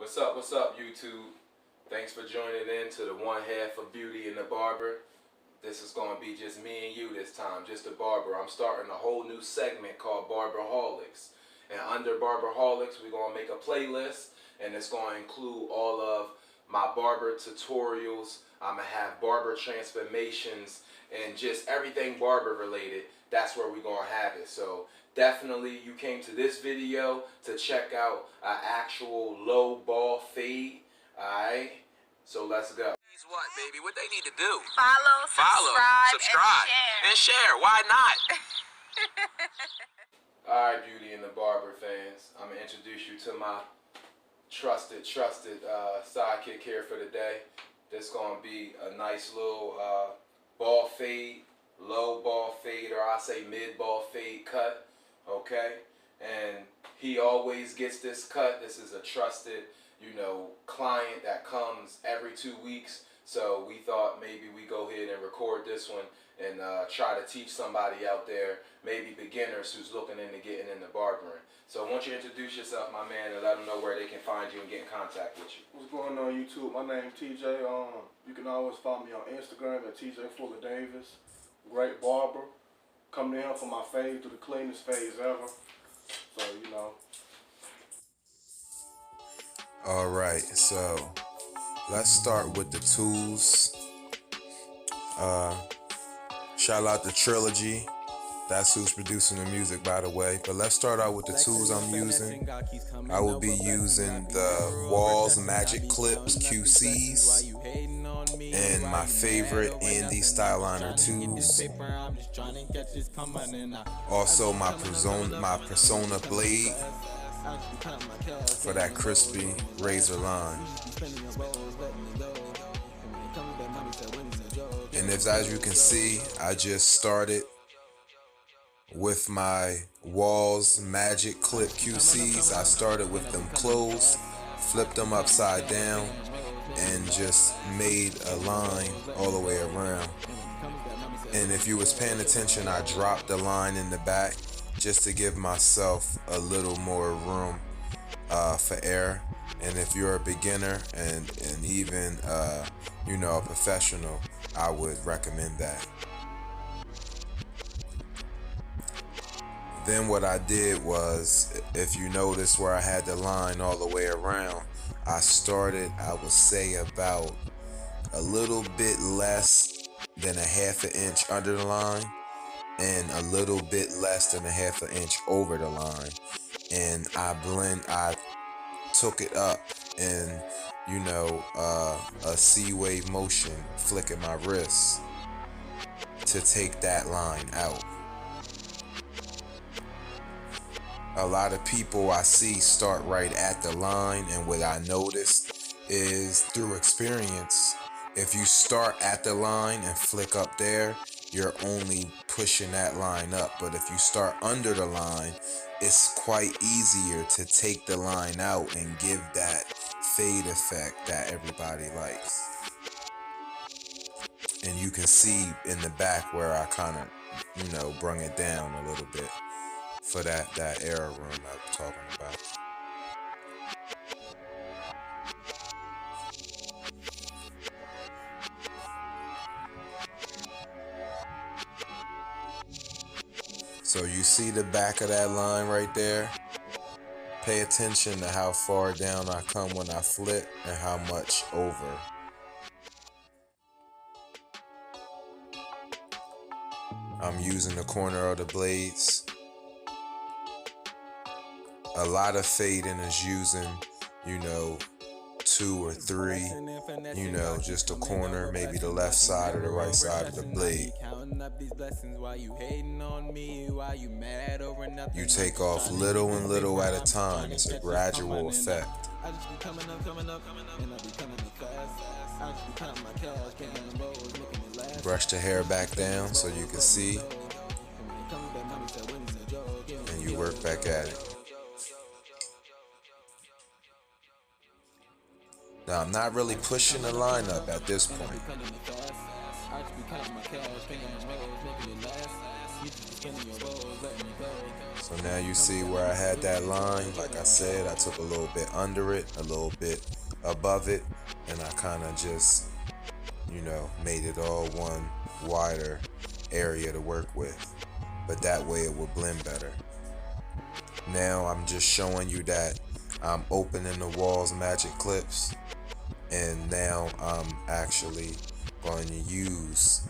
What's up, YouTube? Thanks for joining in to the one half of Beauty and the Barber. This is going to be just me and you this time, just the barber. I'm starting a whole new segment called Barberholics. And under Barberholics, we're going to make a playlist, and it's going to include all of my barber tutorials. I'm going to have barber transformations and just everything barber related. That's where we're going to have it. So definitely you came to this video to check out an actual low ball fade. Alright, so let's go. What, baby? What they need to do? Follow, subscribe, and share. Why not? Alright, Beauty and the Barber fans, I'm going to introduce you to my trusted sidekick here for the day. This going to be a nice little ball fade, low ball fade, or I say mid ball fade cut, okay? And he always gets this cut. This is a trusted, client that comes every 2 weeks. So we thought maybe we go ahead and record this one and try to teach somebody out there, maybe beginners who's looking into getting into barbering. So I want you to introduce yourself, my man, and let them know where they can find you and get in contact with you. What's going on, YouTube? My name's TJ. You can always follow me on Instagram at TJ Fuller Davis. Great barber. Coming in for my fade to the cleanest phase ever. So, Alright, so let's start with the tools. Shout out to Trilogy. That's who's producing the music, by the way. But let's start out with the tools I'm using. I will be using the Wahls Magic Clips QCs and my favorite Andis styliner tools. Also my Persona blade for that crispy razor line. And as you can see, I just started with my Wahls Magic Clip QCs. I started with them closed, flipped them upside down, and just made a line all the way around. And if you was paying attention, I dropped the line in the back just to give myself a little more room for air. And if you're a beginner and even a professional, I would recommend that. Then what I did was, if you notice where I had the line all the way around, I started, I would say, about a little bit less than a half an inch under the line and a little bit less than a half an inch over the line. And I took it up in, a C-wave motion, flicking my wrist to take that line out. A lot of people I see start right at the line, and what I noticed is, through experience, if you start at the line and flick up there, you're only pushing that line up. But if you start under the line, it's quite easier to take the line out and give that fade effect that everybody likes. And you can see in the back where I kind of, brung it down a little bit for that error room I was talking about. So you see the back of that line right there? Pay attention to how far down I come when I flip and how much over. I'm using the corner of the blades. A lot of fading is using, 2 or 3, just a corner, maybe the left side or the right side of the blade. You take off little and little at a time. It's a gradual effect. Brush the hair back down so you can see, and you work back at it. Now, I'm not really pushing the line up at this point. So now you see where I had that line. Like I said, I took a little bit under it, a little bit above it, and I kind of just, made it all one wider area to work with. But that way it will blend better. Now I'm just showing you that I'm opening the Wahls magic clips, and now I'm actually going to use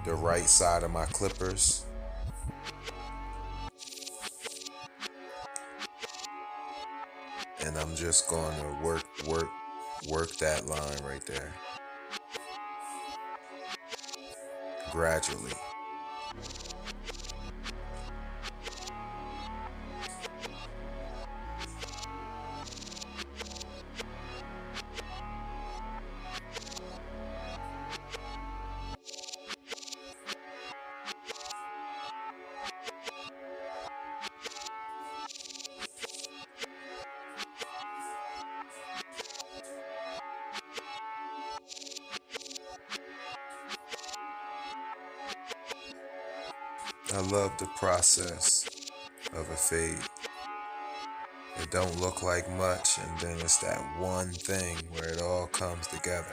the right side of my clippers and I'm just going to work that line right there gradually. I love the process of a fade. It don't look like much, and then it's that one thing where it all comes together.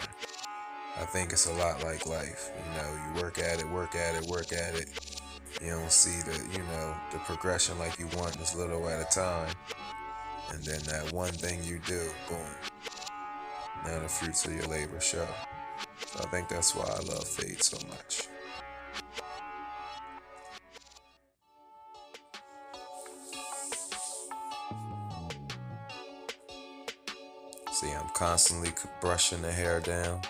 I think it's a lot like life. You work at it, work at it, work at it. You don't see the progression like you want, just little at a time. And then that one thing you do, boom. Now the fruits of your labor show. So I think that's why I love fade so much. See, I'm constantly brushing the hair down.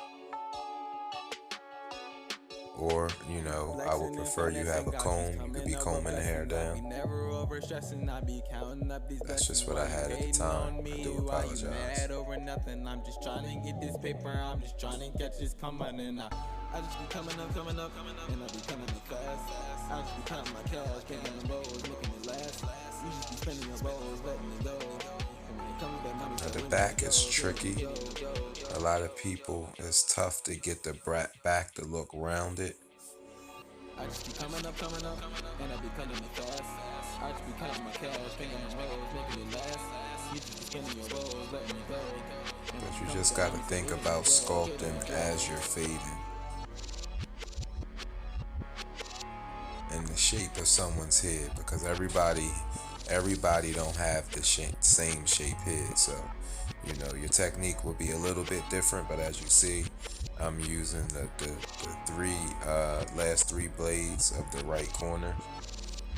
Or, I would prefer you have a comb. You could be combing the hair down. That's just what I had at the time. I do apologize. I'm just trying to get this paper. I'm just trying to catch this coming in. I just be coming up, and I be coming up fast. I just be counting my cash, getting the rolls, making it last. You just be spending your rolls, letting it go. Now the back is tricky. A lot of people, it's tough to get the back to look rounded. I just be coming up, and I be coming up fast. I just be counting my cash, getting the rolls, making it last. You just be spending your rolls, letting it go. But you just got to think about sculpting as you're fading. And the shape of someone's head, because everybody don't have the same shape head. So, your technique will be a little bit different, but as you see, I'm using the last three blades of the right corner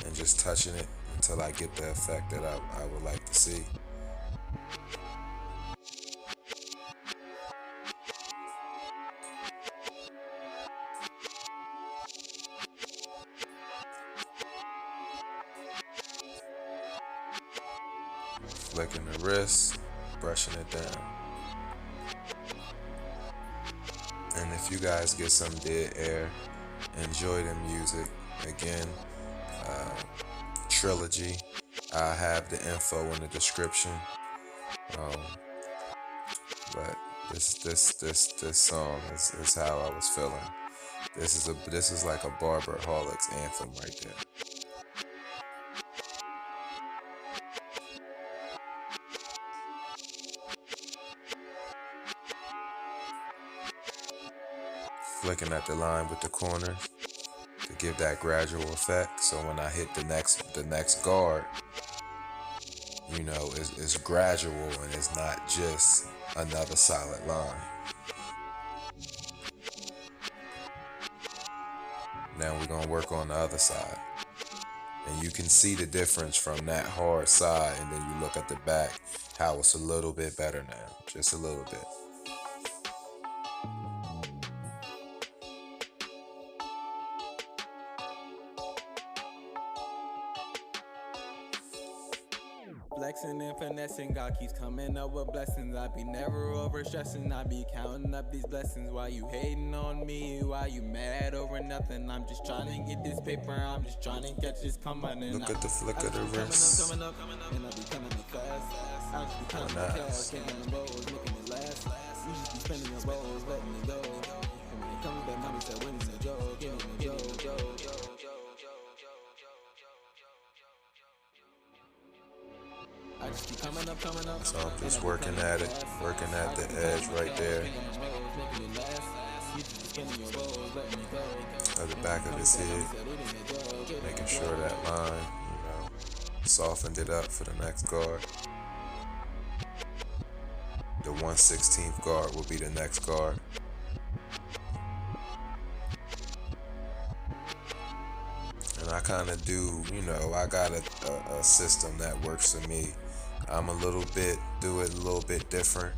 and just touching it until I get the effect that I would like to see. Flicking the wrist, brushing it down. And if you guys get some dead air, enjoy the music. Again, Trilogy. I have the info in the description. But this song is how I was feeling. This is like a Barberholics anthem right there. Flicking at the line with the corners to give that gradual effect. So when I hit the next guard, it's gradual and it's not just another solid line. Now we're gonna work on the other side. And you can see the difference from that hard side, and then you look at the back, how it's a little bit better now, just a little bit. Flexing and finessing, God keeps coming up with blessings. I be never over stressing, I be counting up these blessings. Why you hating on me? Why you mad over nothing? I'm just trying to get this paper, I'm just trying to catch this coming in. Look at the flick of the wrist. And I be coming up fast. I just be counting my cash, getting the rolls, making it last. You just be spending your rolls, letting it go. And when it comes back, mommy said, when is the joke? Getting the joke. So I'm just working at it, working at the edge right there at the back of his head, making sure that line, softened it up for the next guard. The 1/16th guard will be the next guard. And I kind of do, I got a system that works for me. I'm do it a little bit different.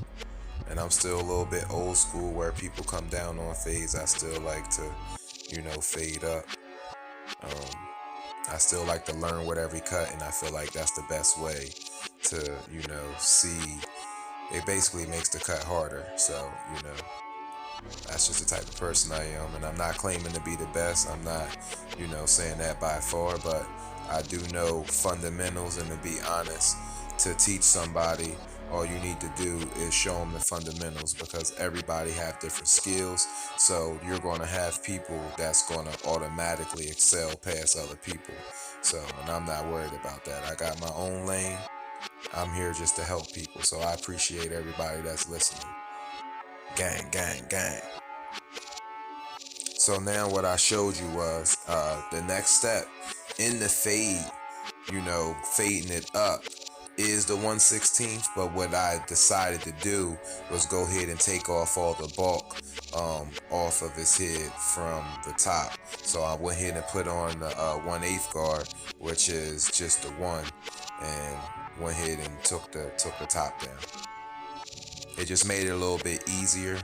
And I'm still a little bit old school where people come down on fades. I still like to, fade up. I still like to learn with every cut, and I feel like that's the best way to, see. It basically makes the cut harder. So, that's just the type of person I am. And I'm not claiming to be the best. I'm not, saying that by far, but I do know fundamentals, and to be honest, to teach somebody, all you need to do is show them the fundamentals, because everybody have different skills. So you're going to have people that's going to automatically excel past other people. So, and I'm not worried about that. I got my own lane. I'm here just to help people. So I appreciate everybody that's listening. Gang, gang, gang. So now what I showed you was the next step in the fade, fading it up, is the 1/16th, but what I decided to do was go ahead and take off all the bulk off of his head from the top. So I went ahead and put on the 1/8 guard, which is just the one, and went ahead and took the top down. It just made it a little bit easier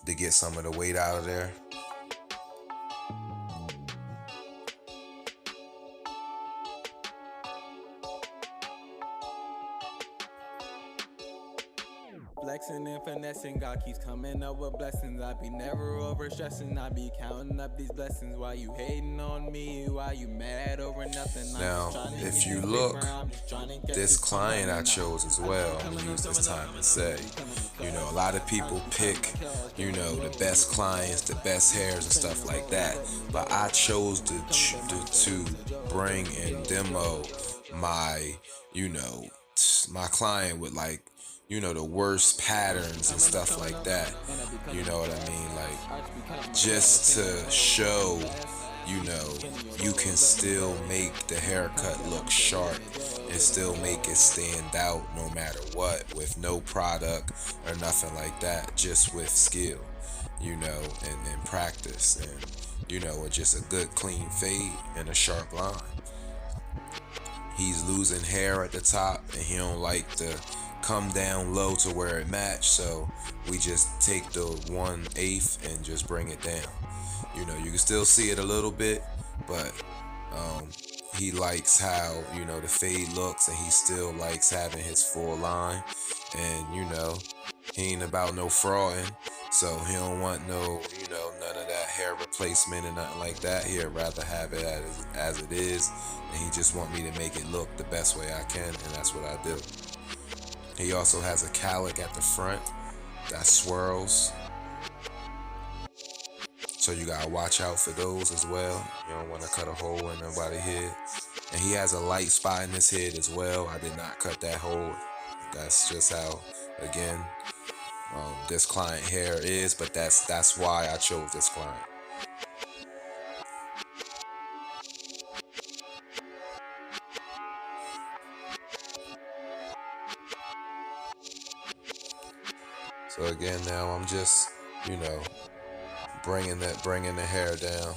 to get some of the weight out of there. Flexing and finessing, God keeps coming up with blessings. I be never over stressing. I be counting up these blessings. Why you hating on me? Why you mad over nothing? Now, if you look, this client I chose as well, I'm gonna use this time to say, a lot of people pick, the best clients, the best hairs and stuff like that. But I chose to bring and demo my, my client with the worst patterns and stuff like that. You know what I mean? Like, just to show, you can still make the haircut look sharp and still make it stand out no matter what, with no product or nothing like that, just with skill, and practice, and, with just a good clean fade and a sharp line. He's losing hair at the top, and he don't like to come down low to where it match, so we just take the 1/8 and just bring it down. You can still see it a little bit, but he likes how the fade looks, and he still likes having his full line, and he ain't about no frauding, so he don't want no none of that hair replacement and nothing like that. He'd rather have it as it is, and he just want me to make it look the best way I can, and that's what I do. He also has a cowlick at the front that swirls, so you gotta watch out for those as well. You don't want to cut a hole in nobody's head. And he has a light spot in his head as well. I did not cut that hole. That's just how, again, this client hair is, but that's why I chose this client. So again, now I'm just, bringing the hair down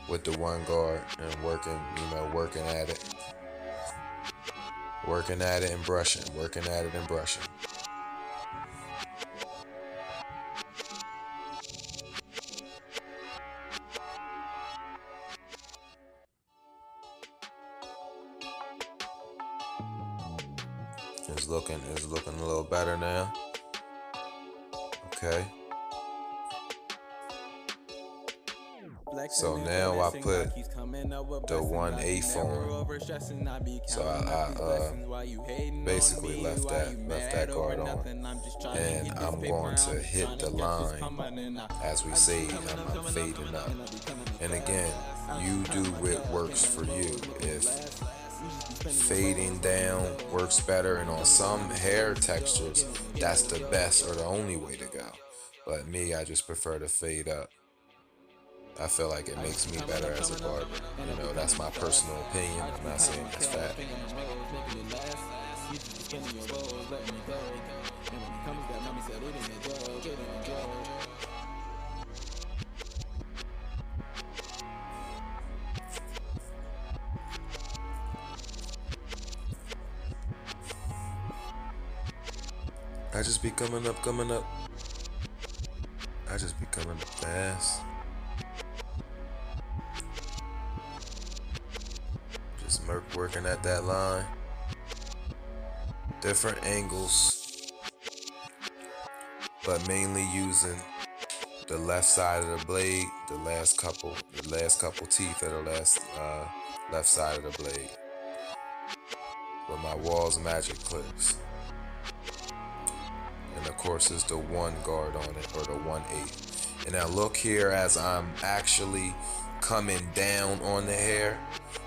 with the one guard and working at it. Working at it and brushing, working at it and brushing. It's looking a little better now. Okay. So now I put the 1/8 on. So I basically left that guard on, and I'm going to hit the line as we say. I'm fading up. And again, you do what works for you. If fading down works better, and on some hair textures, that's the best or the only way to go. But me, I just prefer to fade up. I feel like it makes me better as a barber. You know, that's my personal opinion. I'm not saying it's fact. I just be coming up. I just be coming up fast. Just working at that line. Different angles, but mainly using the left side of the blade, the last couple teeth of the left side of the blade with my Wahls magic clips. And of course it's the 1 guard on it, or the 1/8. And now look here as I'm actually coming down on the hair,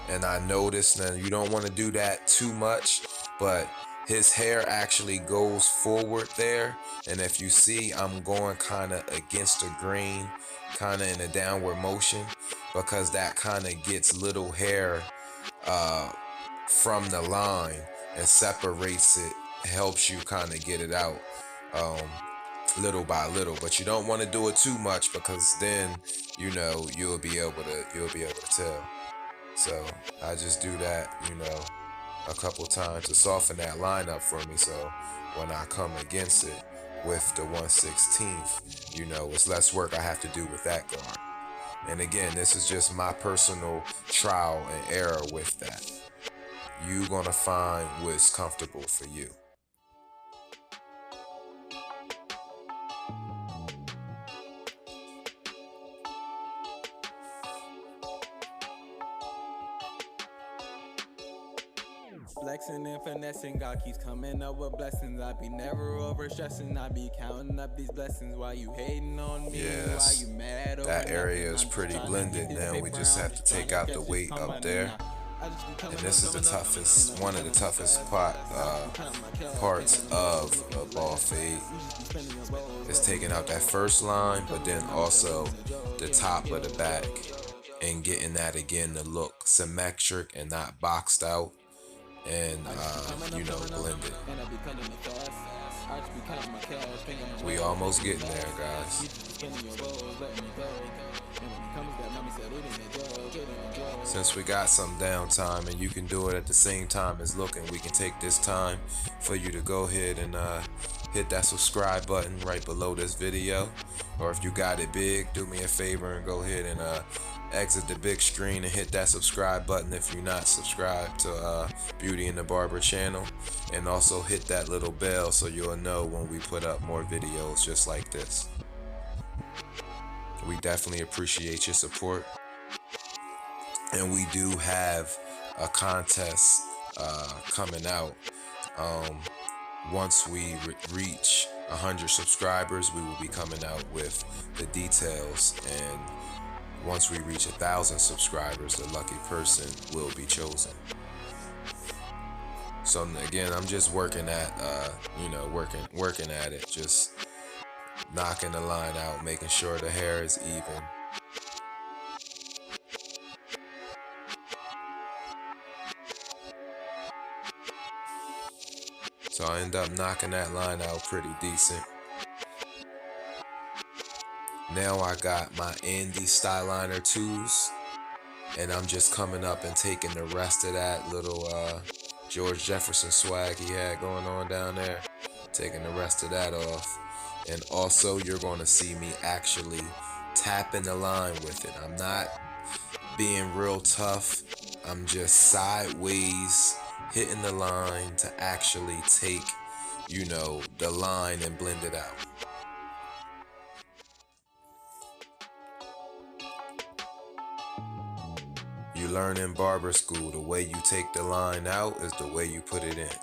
and I notice now you don't want to do that too much, but his hair actually goes forward there, and if you see, I'm going kind of against the grain, kind of in a downward motion, because that kind of gets little hair from the line and separates it, helps you kind of get it out little by little. But you don't want to do it too much, because then you know you'll be able to tell. So I just do that, you know, a couple times to soften that line up for me, so when I come against it with the 1/16, you know, it's less work I have to do with that guard. And again, this is just my personal trial and error with that. You're gonna find what's comfortable for you. Flexing and finessing, God keeps coming up with blessings. I be never over stressing. I be counting up these blessings while you hating on me. Yes, while you mad over that area nothing. is pretty blended. Now we just have to take out the weight up there. And this is the toughest, one of the toughest parts of a ball fade. It's taking out that first line, but then also the top of the back, and getting that again to look symmetric and not boxed out, and you know, blended. We almost getting there, guys. Since we got some downtime and you can do it at the same time as looking, we can take this time for you to go ahead and hit that subscribe button right below this video. Or if you got it big, do me a favor and go ahead and exit the big screen and hit that subscribe button if you're not subscribed to Beauty and the Barber channel. And also hit that little bell so you'll know when we put up more videos just like this. We definitely appreciate your support. And we do have a contest coming out. Once we reach 100 subscribers, we will be coming out with the details. And once we reach 1,000 subscribers, the lucky person will be chosen. So again, I'm just working at, you know, working at it, just knocking the line out, making sure the hair is even. So I end up knocking that line out pretty decent. Now I got my Andis styliner 2s, and I'm just coming up and taking the rest of that little George Jefferson swag he had going on down there, taking the rest of that off. And also you're going to see me actually tapping the line with it. I'm not being real tough. I'm just sideways hitting the line to actually take, you know, the line and blend it out. You learn in barber school, the way you take the line out is the way you put it in.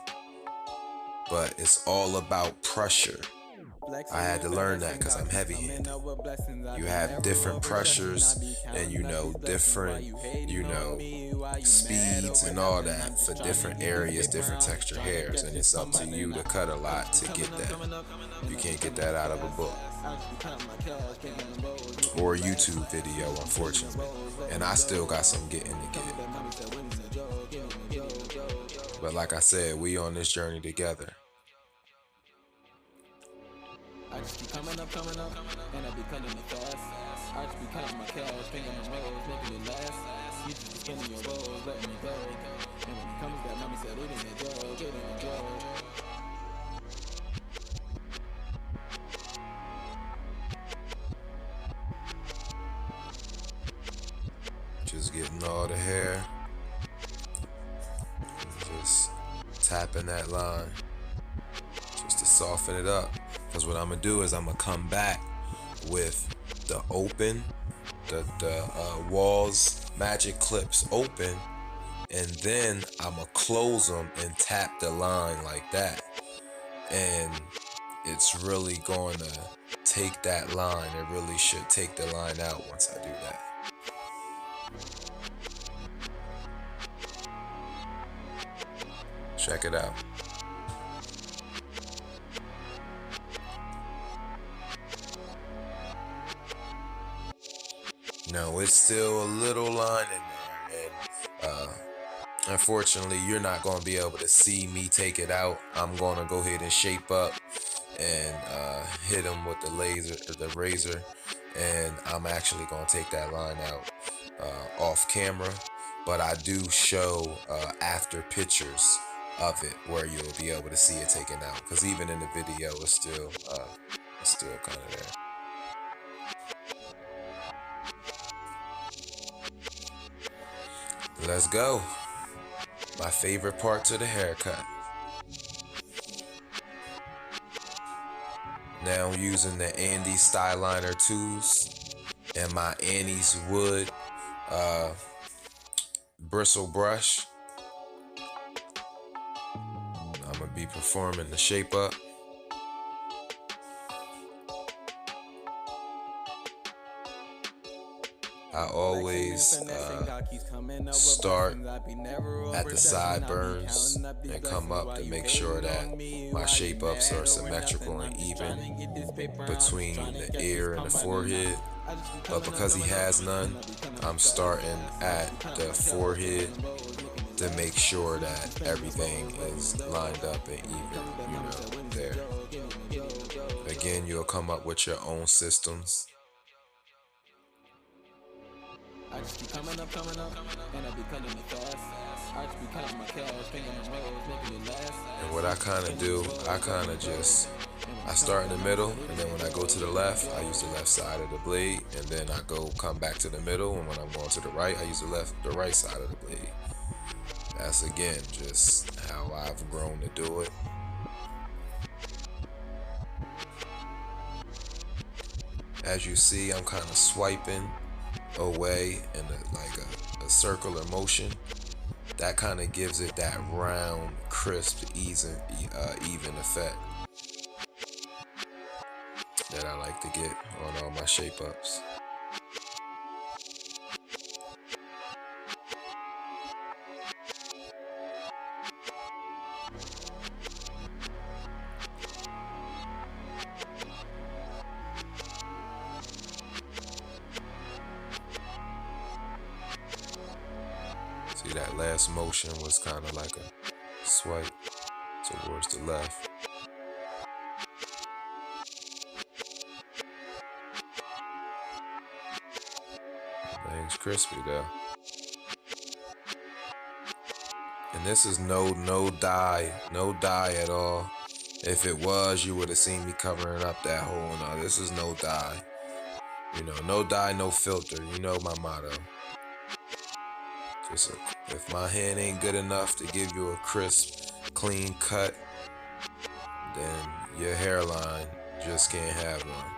But it's all about pressure. I had to learn that because I'm heavy-handed. You have different pressures and different, speeds and all that for different areas, different texture hairs, and it's up to you to cut a lot to get that. You can't get that out of a book or a YouTube video, unfortunately. And I still got some getting to get. But like I said, we on this journey together. I just keep coming up, and I be cutting it fast. I just be counting my cash, thinking my rolls, making it last. You just be spinning your rolls, letting me go. And when it comes back, mommy said it ain't a joke, it ain't a joke. Just getting all the hair. Just tapping that line. Just to soften it up. Because what I'm going to do is I'm going to come back with the open, the Wahls magic clips open, and then I'm going to close them and tap the line like that. And it's really going to take that line. It really should take the line out once I do that. Check it out. No, it's still a little line in there, and unfortunately, you're not going to be able to see me take it out. I'm going to go ahead and shape up and hit them with the razor, and I'm actually going to take that line out off camera. But I do show after pictures of it where you'll be able to see it taken out, because even in the video, it's still kind of there. Let's go. My favorite part to the haircut. Now I'm using the Andis styliner 2s and my Andis wood bristle brush. I'm gonna be performing the shape up. I always start at the sideburns and come up to make sure that my shape ups are symmetrical and even between the ear and the forehead. But because he has none, I'm starting at the forehead to make sure that everything is lined up and even, there. Again, you'll come up with your own systems. I just keep coming up, and I be cutting it fast. I just be counting my cash, thinking my rolls, making it last. And what I kind of do, I start in the middle, and then when I go to the left, I use the left side of the blade, and then I come back to the middle, and when I'm going to the right, I use the right side of the blade. That's again just how I've grown to do it. As you see, I'm kind of swiping away in a circular motion. That kind of gives it that round, crisp, even effect that I like to get on all my shape ups. See, that last motion was kind of like a swipe towards the left. Thing's crispy though. And this is no dye at all. If it was, you would have seen me covering up that hole. No, this is no dye. No dye, no filter. You know my motto. If my hand ain't good enough to give you a crisp, clean cut, then your hairline just can't have one.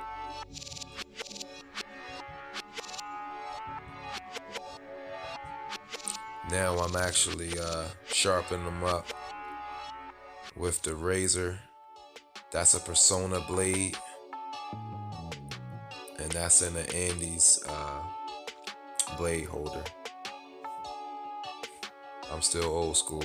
Now I'm actually sharpening them up with the razor That's a Persona blade, and that's in the Andis blade holder. I'm still old school.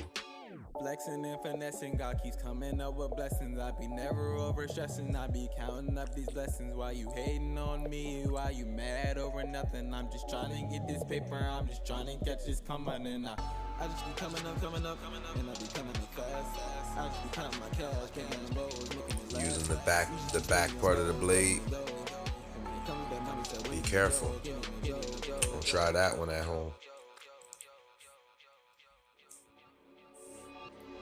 Flexing and finessing, God keeps coming up with blessings. I be never over stressing, I be counting up these blessings. Why you hating on me? Why you mad over nothing? I'm just trying to get this paper, I'm just trying to catch this coming. And I just be coming up, and I be coming up fast. I just be counting my cash, getting the bows, making it last. Using the back part of the blade. Be careful. Don't try that one at home.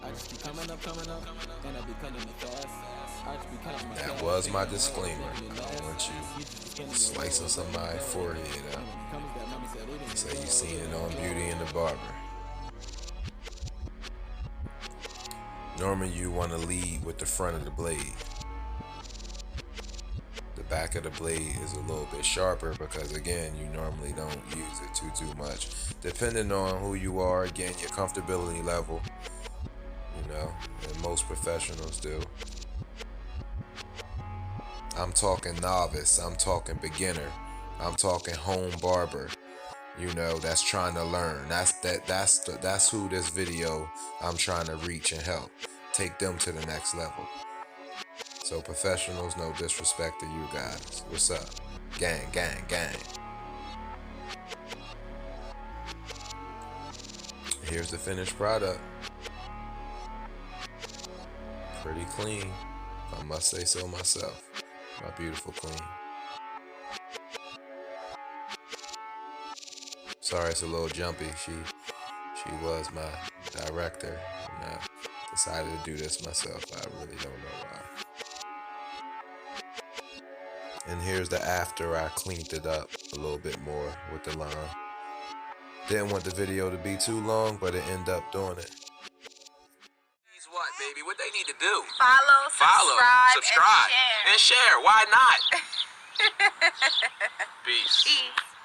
I just keep coming up, and I be coming up fast. I just be counting my That cash, was my disclaimer. I don't want you slicing somebody's forehead up. Say you seen it on Beauty and the Barber. Normally you want to lead with the front of the blade. The back of the blade is a little bit sharper because again, you normally don't use it too much. Depending on who you are, again, your comfortability level, you know, and most professionals do. I'm talking novice, I'm talking beginner, I'm talking home barber, you know, that's trying to learn. That's who this video I'm trying to reach and help. Take them to the next level. So professionals, no disrespect to you guys. What's up? Gang, gang, gang. Here's the finished product. Pretty clean, if I must say so myself. My beautiful queen. Sorry it's a little jumpy. She was my director, and I decided to do this myself. I really don't know why. And here's the after I cleaned it up a little bit more with the line. Didn't want the video to be too long, but it ended up doing it. What, baby? What they need to do? Follow, subscribe, and share. Why not? Peace. Peace.